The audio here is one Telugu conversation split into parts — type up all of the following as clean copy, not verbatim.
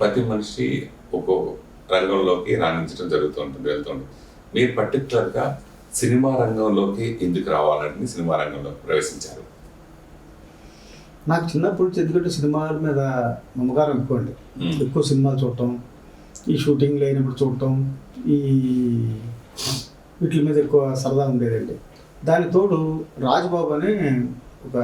ప్రతి మనిషి ఒక్కో రంగంలోకి రాణించడం జరుగుతూ ఉంటుంది, వెళ్తుంది. మీరు పర్టికులర్గా సినిమా రంగంలోకి ఎందుకు రావాలని సినిమా రంగంలోకి ప్రవేశించారు? నాకు చిన్నప్పుడు ఎందుకంటే సినిమాల మీద నమ్మకారం ఎక్కువ అండి. ఎక్కువ సినిమాలు చూడటం, ఈ షూటింగ్లు అయినప్పుడు చూడటం, ఈ వీటి మీద ఎక్కువ సరదా ఉండేదండి. దానికి తోడు రాజ్బాబు అని ఒక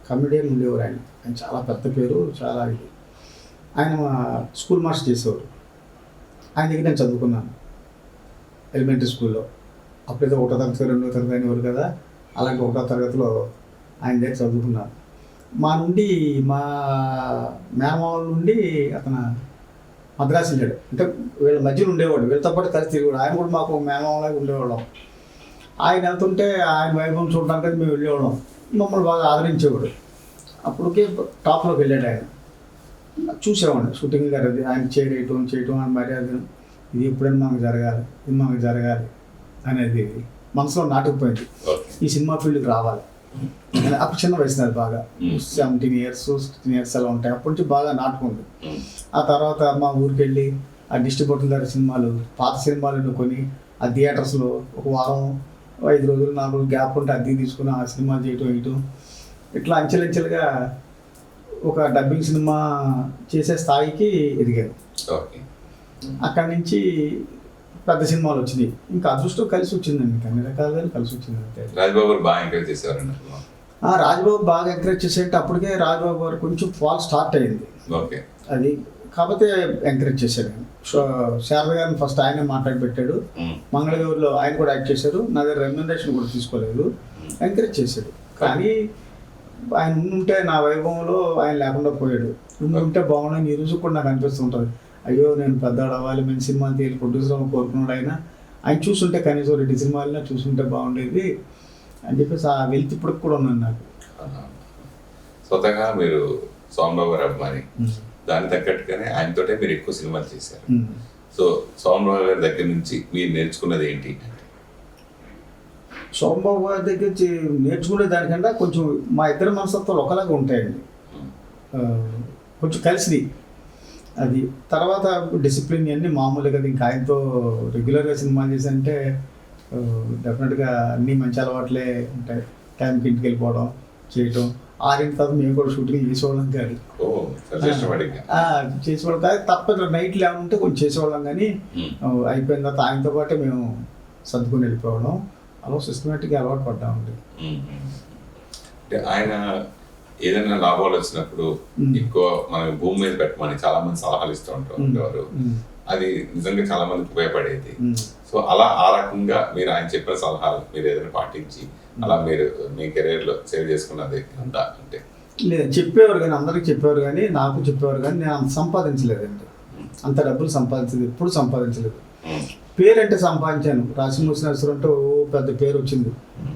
కమెడియన్ ఉండేవారు. ఆయన చాలా పెద్ద పేరు, చాలా ఇది. ఆయన స్కూల్ మాస్టర్ చేసేవారు. ఆయన దగ్గర నేను చదువుకున్నాను ఎలిమెంటరీ స్కూల్లో. అప్పుడైతే 1వ తరగతి 2వ తరగతి అనేవారు కదా, అలాంటి 1వ తరగతిలో ఆయన దగ్గర చదువుకున్నాను. మా మేనమావుల నుండి అతను మద్రాసు వెళ్ళాడు. అంటే వీళ్ళ మధ్యలో ఉండేవాడు, వీళ్ళతో పాటు కలిసి తిరిగాడు. ఆయన కూడా మాకు మేనమావలాగా ఉండేవాళ్ళం. ఆయన వెళ్తుంటే ఆయన వైభవం చూడడానికి మేము వెళ్ళేవాళ్ళం. మమ్మల్ని బాగా ఆదరించేవాడు. అప్పటికే టాప్లోకి వెళ్ళాడు ఆయన. చూసేవాడిని షూటింగ్ గారు ఆయన చేయడం అని మర్యాద, ఇది ఎప్పుడైనా మనకు జరగాలి, ఇది మనకు జరగాలి అనేది మనసులో నాటుకుపోయింది. ఈ సినిమా ఫీల్డ్కి రావాలి. అప్పుడు చిన్న వయసు అది బాగా 17 years 16 years అలా ఉంటాయి. అప్పటి నుంచి బాగా నాటుకుంది. ఆ తర్వాత మా ఊరికి వెళ్ళి ఆ డిస్ట్రిబ్యూటర్ గారి సినిమాలు, పాత సినిమాలను కొని ఆ థియేటర్స్లో ఒక వారం 5 రోజులు 4 రోజులు గ్యాప్ ఉంటే అద్దె తీసుకుని ఆ సినిమా చేయటం ఇట్లా అంచెలంచెలుగా ఒక డబ్బింగ్ సినిమా చేసే స్థాయికి ఎదిగాను. అక్కడి నుంచి పెద్ద సినిమాలు వచ్చినాయి. ఇంకా అదృష్టం కలిసి వచ్చిందండి, అన్ని రకాలుగా కలిసి వచ్చింది. అంతే. రాజ్బాబు బాగా ఎంకరేజ్ చేసేవారండి. రాజ్బాబు బాగా ఎంకరేజ్ చేసేట అప్పటికే రాజ్బాబు గారు కొంచెం ఫాల్ స్టార్ట్ అయింది. అది కాకపోతే ఎంకరేజ్ చేశాడు. శారద గారిని ఫస్ట్ ఆయనే మాట్లాడి పెట్టాడు. మంగళగౌరిలో ఆయన కూడా యాక్ట్ చేశారు. నా దగ్గర రెమ్యునరేషన్ కూడా తీసుకోలేదు, ఎంకరేజ్ చేశాడు. కానీ ఆయన ఉంటే నా వైభవంలో ఆయన లేకుండా పోయాడు. ఉంటే బాగుండని ఈ రోజు కూడా నాకు అనిపిస్తుంటుంది. అయ్యో నేను పెద్దవాడు అవ్వాలి, మంచి సినిమా తీయాలి, ప్రొడ్యూసర్ అవ్వాలి కోరుకున్నాడు. ఆయన చూస్తుంటే కనీసం 2 సినిమాలన్నా చూస్తుంటే బాగుండేది అని చెప్పేసి ఆ వెళ్తే ఇప్పటికి కూడా ఉన్నాను. నాకు స్వతహా మీరు సోమబాబు గారు అభిమాని, దాని తగ్గట్టుగానే ఆయనతోటే మీరు ఎక్కువ సినిమాలు చేశారు. సో సోమబాబు గారి దగ్గర నుంచి మీరు నేర్చుకున్నది ఏంటి? సోమబాబు గారి దగ్గర నేర్చుకునే దానికంటే కొంచెం మా ఇద్దరి మనస్తత్వాలు ఒకలాగా ఉంటాయండి, కొంచెం కలిసి. అది తర్వాత డిసిప్లిన్ అన్నీ మామూలుగా కదా. ఇంకా ఆయనతో రెగ్యులర్గా సినిమాలు చేశానంటే డెఫినెట్గా అన్నీ మంచి అలవాట్లే ఉంటాయి. టైంకి ఇంటికి వెళ్ళిపోవడం, చేయటం. 6 తర్వాత మేము కూడా షూటింగ్ చేసేవాళ్ళం కాదు, చేసేవాళ్ళం కాదు. తప్పదు, నైట్లు ఏమైనా ఉంటే కొంచెం చేసేవాళ్ళం. కానీ అయిపోయిన తర్వాత ఆయనతో పాటే మేము సర్దుకొని వెళ్ళిపోవడం, అలా సిస్టమేటిక్గా అలవాటు పడ్డామండి. ఆయన ఏదైనా లాభాలు వచ్చినప్పుడు ఎక్కువ మనం భూమి మీద పెట్టమని చాలా మంది సలహాలు ఇస్తూ ఉండేవారు. అది నిజంగా చాలా మందికి ఉపయోగపడేది. సో అలా ఆ రకంగా మీరు ఆయన చెప్పిన సలహాలు మీరు ఏదైనా పాటించి అలా మీరు మీ కెరీర్ లో సేవ్ చేసుకున్నది అంతా అంటే? లేదు, చెప్పేవారు కానీ, అందరికి చెప్పేవారు కానీ, నాకు చెప్పేవారు కానీ నేను అంత సంపాదించలేదండి. అంత డబ్బులు సంపాదించలేదు, ఎప్పుడు సంపాదించలేదు. పేరు అంటే సంపాదించాను. రాజమూర్తి అంటే పెద్ద పేరు వచ్చింది,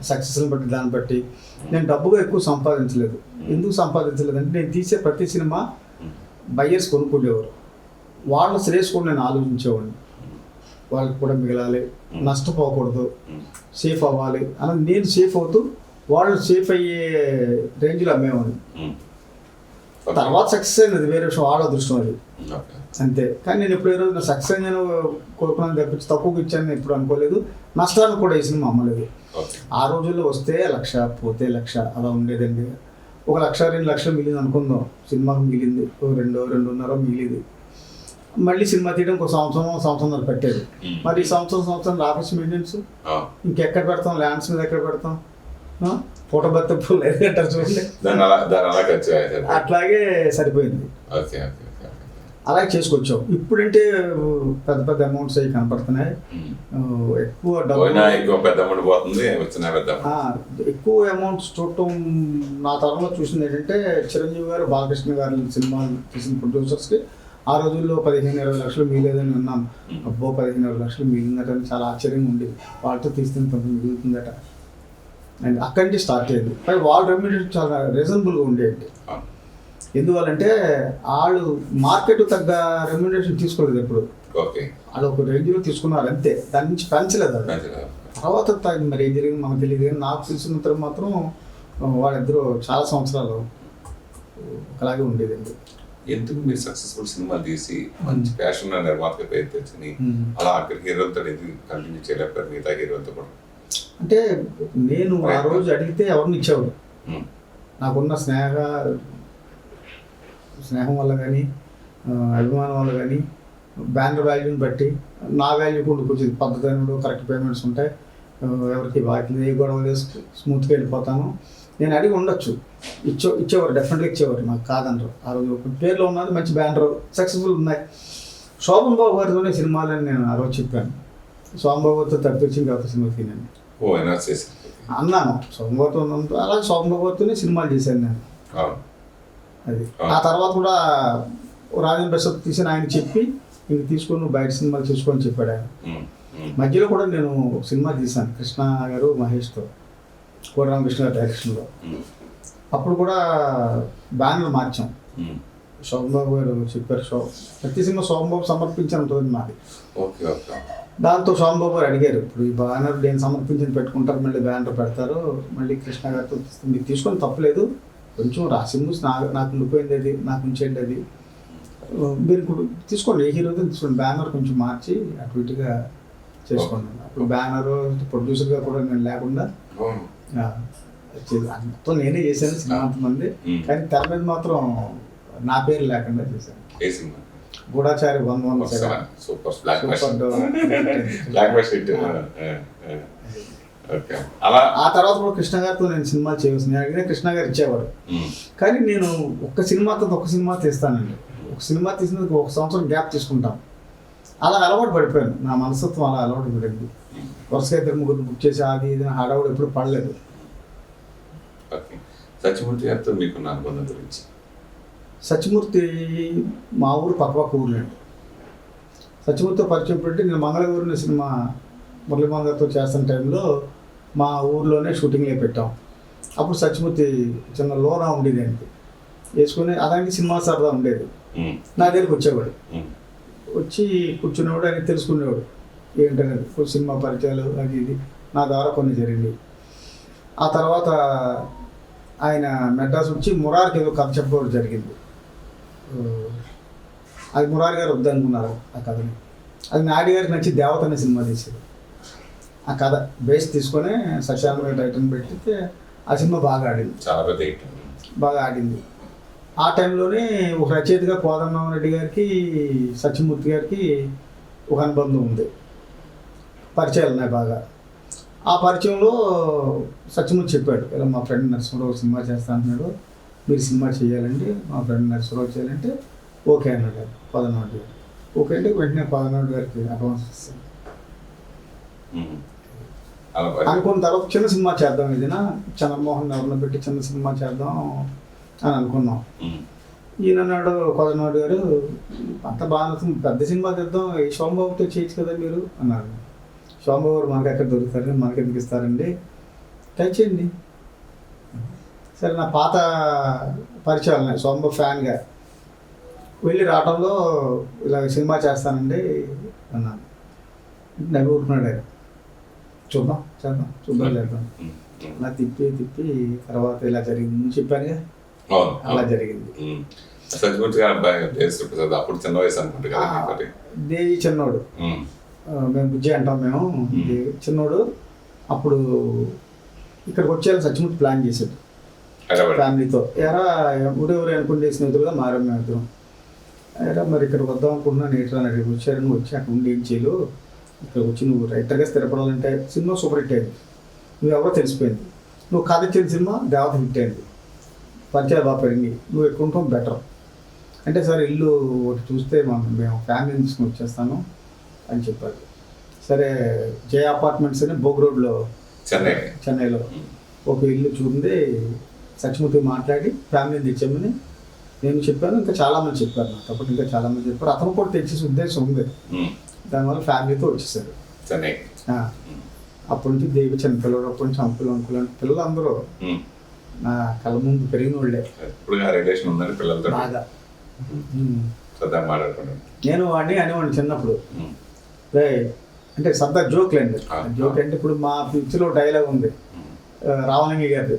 సక్సెస్ని బట్టి దాన్ని బట్టి. నేను డబ్బుగా ఎక్కువ సంపాదించలేదు. ఎందుకు సంపాదించలేదు అంటే నేను తీసే ప్రతి సినిమా బయ్యర్స్ కొనుక్కునేవారు. వాళ్ళ శ్రేయస్ కూడా నేను ఆలోచించేవాడిని. వాళ్ళకి కూడా మిగలాలి, నష్టపోకూడదు, సేఫ్ అవ్వాలి అని నేను సేఫ్ అవుతూ వాళ్ళు సేఫ్ అయ్యే రేంజ్లో అమ్మేవాడిని. తర్వాత సక్సెస్ అయినది వేరే విషయం, వాళ్ళ అదృష్టం అది, అంతే. కానీ నేను ఎప్పుడు ఏ రోజు సక్సెస్ నేను కోరుకున్నాను తప్పించి తక్కువకి ఇచ్చాను ఎప్పుడు అనుకోలేదు. నష్టాన్ని కూడా ఈ సినిమా అమ్మలేదు. ఆ రోజుల్లో వస్తే 1,00,000 పోతే 1,00,000 అలా ఉండేదండి. 1,00,000 2 లక్షలు మిగిలింది అనుకుందాం, సినిమాకు మిగిలింది 2.5 మిగిలింది. మళ్ళీ సినిమా తీయడం ఒక సంవత్సరం పెట్టేది. మరి ఈ సంవత్సరం ఆఫీస్ మెయింటెనెన్స్ ఇంకెక్కడ పెడతాం, ల్యాండ్స్ మీద ఎక్కడ పెడతాం, ఫోటో బత్త అంటారు చూడండి, అట్లాగే సరిపోయింది. అలాగే చేసుకొచ్చాం. ఇప్పుడంటే పెద్ద పెద్ద అమౌంట్స్ అవి కనపడుతున్నాయి. ఎక్కువ ఎక్కువ అమౌంట్స్ చూడటం నా తరంలో చూసింది ఏంటంటే, చిరంజీవి గారు, బాలకృష్ణ గారు సినిమాలు తీసిన ప్రొడ్యూసర్స్కి ఆ రోజుల్లో 15-20 లక్షలు మిగిలేదని విన్నాను. అబ్బో 15-20 లక్షలు మిగిలిందట అని చాలా ఆశ్చర్యంగా ఉండేది. వాళ్ళతో తీస్తే మిగులుతుందట. అండ్ అక్కడి నుంచి స్టార్ట్ అయ్యింది. పై వాళ్ళ రెమ్యూనరేషన్ చాలా రీజనబుల్గా ఉండేది. ఎందువల్లంటే వాళ్ళు మార్కెట్ తగ్గ రెమ్యూనరేషన్ తీసుకోలేదు ఎప్పుడు. వాళ్ళు ఒక రేంజ్లో తీసుకున్నారు అంతే, దాని నుంచి పెంచలేదు. తర్వాత మరి ఏం జరిగింది మనకు తెలియదు. కానీ నాకు తెలిసినంత మాత్రం వాళ్ళిద్దరూ చాలా సంవత్సరాలు ఒకలాగే ఉండేదండి. ఎందుకు మీరు సక్సెస్ఫుల్ సినిమా తీసి మంచి ప్యాషన్ ఉన్న నిర్మాతగా పేరు తెచ్చుని అలా అక్కడ హీరోలతో ఎందుకు కంటిన్యూ చేయలేకపోయారు మిగతా హీరోలతో కూడా? అంటే నేను ఆ రోజు అడిగితే ఎవరిని ఇచ్చేవాడు. ఉమ్, నాకున్న స్నేహం వల్ల కానీ అభిమానం వల్ల కానీ బ్యానర్ వాల్యూని బట్టి నా వాల్యూ కూడా కొంచెం పద్ధతి అయినప్పుడు కరెక్ట్ పేమెంట్స్ ఉంటాయి, ఎవరికి బాకీ ఏ గొడవ లేదు, స్మూత్గా వెళ్ళిపోతాను. నేను అడిగి ఉండొచ్చు, ఇచ్చేవారు, డెఫినెట్గా ఇచ్చేవారు, నాకు కాదనరు. ఆ రోజు పేర్లో ఉన్నది మంచి బ్యానర్ సక్సెస్ఫుల్ ఉన్నాయి. శోభన్ బాబు గారితోనే సినిమాలని నేను ఆ రోజు చెప్పాను. శోభన్ బాబుతో తప్పించింది కాబట్టి సినిమా తినండి ఓ అనౌన్స్ చేసి అన్నాను. శోభన్ బాబుతో ఉన్నంత అలాగే శోభన్ బాబుతోనే సినిమాలు చేశాను నేను. అది ఆ తర్వాత కూడా రాజేంద్ర ప్రసాద్ తీసిన ఆయన చెప్పి ఇంక తీసుకొని నువ్వు బయట సినిమాలు చూసుకొని చెప్పాడు ఆయన. మధ్యలో కూడా నేను సినిమా తీశాను కృష్ణ గారు మహేష్తో, కోటరామకృష్ణ గారి డైరెక్షన్లో. అప్పుడు కూడా బ్యానర్ మార్చాం. శోభన్ బాబు గారు చెప్పారు, ప్రతి సినిమా శోభన్ బాబు సమర్పించాను ఉంటుంది మాది. దాంతో శోభన్ బాబు గారు అడిగారు, ఇప్పుడు ఈ బ్యానర్ నేను సమర్పించింది పెట్టుకుంటారు, మళ్ళీ బ్యానర్ పెడతారు, మళ్ళీ కృష్ణ గారితో మీరు తీసుకొని తప్పలేదు, కొంచెం రాసింది నాకు ఉండిపోయింది, అది నాకు ఉంచేయండి, అది మీరు ఇప్పుడు తీసుకోండి, ఏ హీరోతో తీసుకోండి, బ్యానర్ కొంచెం మార్చి అటు ఇటుగా చేసుకోండి. అప్పుడు బ్యానర్ ప్రొడ్యూసర్గా కూడా నేను లేకుండా మొత్తం నేనే చేశాను సినిమా అంతమంది, కానీ తెర మీద మాత్రం నా పేరు లేకుండా చేశాను. గూఢాచారి 117 సూపర్. ఆ తర్వాత కూడా కృష్ణ గారితో నేను సినిమా చేయవలసింది అడిగినా కృష్ణ గారు ఇచ్చేవారు. కానీ నేను ఒక్క సినిమా తీస్తానండి. ఒక సినిమా తీసినందుకు 1 సంవత్సరం గ్యాప్ తీసుకుంటాను. అలా అలవాటు పడిపోయాను, నా మనస్తత్వం అలా అలవాటు పడింది. వరుసగా 2-3 బుక్ చేసి అది ఇది హడావుడు ఎప్పుడు పడలేదు. సత్యమూర్తి గారితో మీకున్న అనుబంధం గురించి? సత్యమూర్తి మా ఊరు పక్కపక్క ఊర్లేండి. సత్యమూర్తితో పరిచయం పెట్టి నేను మంగళగిరిని సినిమా మురళీమోహన్ గారితో చేస్తున్న టైంలో మా ఊర్లోనే షూటింగ్లో పెట్టాం. అప్పుడు సత్యమూర్తి చిన్న లోనా ఉండేది ఆయనకి, వేసుకుని అలాంటి సినిమా సరదా ఉండేది. నా దగ్గరికి వచ్చేవాడు, వచ్చి కూర్చునేవాడు, ఆయన తెలుసుకునేవాడు ఏంటనేది, సినిమా పరిచయాలు అది ఇది నా ద్వారా కొన్ని జరిగింది. ఆ తర్వాత ఆయన మెడ్రాస్ వచ్చి మురారికి ఏదో కథ చెప్పడం జరిగింది. అది మురారి గారు వద్దనుకున్నారు ఆ కథని. అది నాయుడు గారికి నచ్చి దేవత అనే సినిమా తీసేది. ఆ కథ బేస్ తీసుకొని సశాంత్ గారి టైటిల్ పెట్టితే ఆ సినిమా బాగా ఆడింది, బాగా ఆడింది. ఆ టైంలోనే ఒక రచయితగా కోదండరామ్ రెడ్డి గారికి సత్యమూర్తి గారికి ఒక అనుబంధం ఉంది, పరిచయాలు ఉన్నాయి బాగా. ఆ పరిచయంలో సత్యమూర్తి చెప్పాడు, ఇలా మా ఫ్రెండ్ నరసింహరావు సినిమా చేస్తా అంటున్నాడు, మీరు సినిమా చేయాలండి, మా ఫ్రెండ్ నరసింహరావు చేయాలంటే ఓకే అన్నాడు కోదండరామ్ గారు. ఓకే అంటే వెంటనే కోదండరామ్ గారికి అడ్వాన్స్ ఇస్తాను అనుకున్న తర్వాత చిన్న సినిమా చేద్దాం, ఏదైనా చంద్రమోహన్ ఎవరిని పెట్టి చిన్న సినిమా చేద్దాం అని అనుకున్నాం. ఈయన అన్నాడు కోదండరామ్ గారు, అంత బాగా పెద్ద సినిమా చేద్దాం, ఈ శోభబాబుతో చేయొచ్చు కదా మీరు అన్నారు. శోభబాబు గారు మనకి ఎక్కడ దొరుకుతారండి, మనకి ఎందుకు ఇస్తారండి, ట్రై చేయండి. సరే, నా పాత పరిచయాలు ఉన్నాయి, శోభబాబు ఫ్యాన్గా వెళ్ళి రావడంలో ఇలా సినిమా చేస్తానండి అన్నాను. నవ్వి ఊరుకున్నాడు ఆయన, చూద్దాం చేద్దాం. అలా తిప్పి తర్వాత ఇలా జరిగింది చెప్పానుగా, అలా జరిగింది. దేవి చిన్నోడు, మేము బుజ్జి అంటాం మేము, చిన్నోడు. అప్పుడు ఇక్కడికి వచ్చేయాలని సత్యమూర్తి ప్లాన్ చేశాడు ఫ్యామిలీతో. ఎరా ఊరెవరు అనుకుంటే స్నేహితులుగా మారాం మేము ఇద్దరం. ఎరా మరి ఇక్కడికి వద్దాం అనుకుంటున్నాను, ఏంటో అని అడిగి వచ్చారు. నువ్వు వచ్చి అక్కడ ఉండి ఏం చేయలు, ఇక్కడికి వచ్చి నువ్వు రైటర్గా స్థిరపడాలంటే సినిమా సూపర్ హిట్ అయింది, నువ్వెవరో తెలిసిపోయింది, నువ్వు కథ ఇచ్చిన సినిమా దేవత హిట్ అయింది, పరిచయాలు బాగా పెరిగి, నువ్వు ఎక్కువ ఉంటాం బెటర్ అంటే, సార్ ఇల్లు ఒకటి చూస్తే మేము ఫ్యామిలీ తీసుకుని వచ్చేస్తాను అని చెప్పారు. సరే, జయ అపార్ట్మెంట్స్ అని బోగ్ రోడ్లో చెన్నైలో ఒక ఇల్లు చూసింది. సత్యమూర్తి మాట్లాడి ఫ్యామిలీని తెచ్చామని నేను చెప్పాను, ఇంకా చాలామంది చెప్పారు, నాకు అప్పుడు ఇంకా చాలామంది చెప్పారు. అతను కూడా తెచ్చేసి ఉద్దేశం ఉంది, దానివల్ల ఫ్యామిలీతో వచ్చేసారు. అప్పటి నుంచి దేవి చిన్న పిల్లలు, అప్పటి నుంచి అంకులు పిల్లలు అందరూ నా కళ్ళ ముందు పెరిగిన వాళ్ళే. బాగా నేను వాడిని అనేవాడిని చిన్నప్పుడు, అంటే సరదా జోక్లేండి. జోక్ అంటే ఇప్పుడు మా పిక్చర్లో డైలాగ్ ఉంది, రావణంగి గారి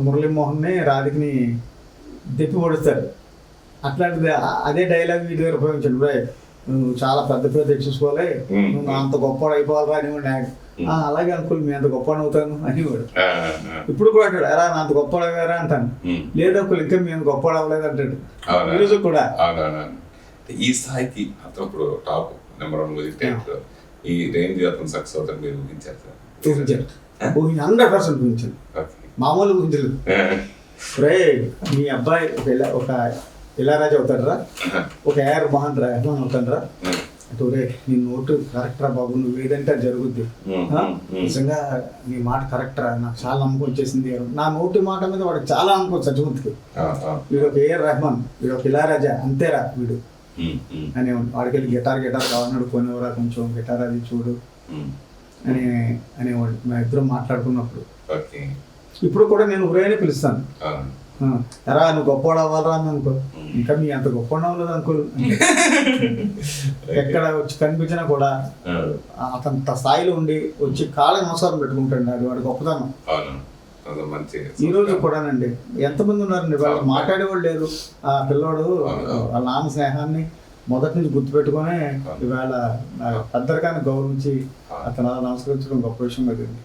మురళీమోహన్ని రాధికని దెప్పి పొడుస్తారు, అట్లాంటిది అదే డైలాగ్ వీడి దగ్గర ఉపయోగించండి బ్రై, నువ్వు చాలా పెద్ద పేరు తెచ్చుకోవాలి, నువ్వు అంత గొప్పవాడు అయిపోవాలిరా అనేవాడు ఆయన. అలాగే అనుకోవాలి, మీ అంత గొప్పవాడు అవుతాను అనేవాడు. ఇప్పుడు కూడా అంటాడు, ఎరా నా అంత గొప్పవాడు అయ్యారా అంటాను. లేదా ఒకళ్ళు ఇంకా మీ అంత గొప్పవాడు అవ్వలేదు అంటాడు ఈరోజు కూడా. ఈ స్థాయికి అతను ఇప్పుడు టాప్ నెంబర్ 1 మ్యూజిక్ ఈ రేంజ్ అతను సక్సెస్ అవుతాడు మీరు ఊహించారు సార్? ఊహించారు, 100% ఊహించాను, మామూలు ఊహించలేదు. రే మీ అబ్బాయి ఒక ఇళయరాజా అవుతాడరా, ఒక AR రెహమాన్ అవుతాడరా అంటే, రే నీ నోటు కరెక్టరా బాబు, నువ్వు ఏదంటే అది జరుగుద్ది, నిజంగా నీ మాట కరెక్టరా, నాకు చాలా నమ్మకం వచ్చేసింది. నా నోటి మాట మీద వాడికి చాలా నమ్మకం సజ్జమూర్తికి. వీడు ఒక AR రెహమాన్, వీడు ఒక ఇళయరాజా అంతేరా వీడు అనేవాడు. వాడికి వెళ్ళి గిటార్ కావాలన్నాడు, కొనేవరా కొంచెం గిటార్ అది చూడు అని అనేవాడు. మా ఇద్దరం మాట్లాడుకున్నప్పుడు. ఇప్పుడు కూడా నేను ఉరేనే పిలుస్తాను, ఎరా నువ్వు గొప్పవాడు అవ్వాలరా అని అనుకో, ఇంకా మీ అంత గొప్పవాడు అవ్వలేదు అనుకో. ఎక్కడ వచ్చి కనిపించినా కూడా అతను స్థాయిలో ఉండి వచ్చి కాళ్ళ నమస్కారం పెట్టుకుంటాడు, అది వాడి గొప్పతనం. ఈ రోజు కూడానండి ఎంతమంది ఉన్నారండి వాళ్ళు మాట్లాడేవాళ్ళు లేరు. ఆ పిల్లోడు వాళ్ళ నాన్న స్నేహాన్ని మొదటి నుంచి గుర్తుపెట్టుకొని ఇవాళ పెద్దరికాన్ని గౌరవించి అతను నమస్కరించడం గొప్ప విషయం కదండి.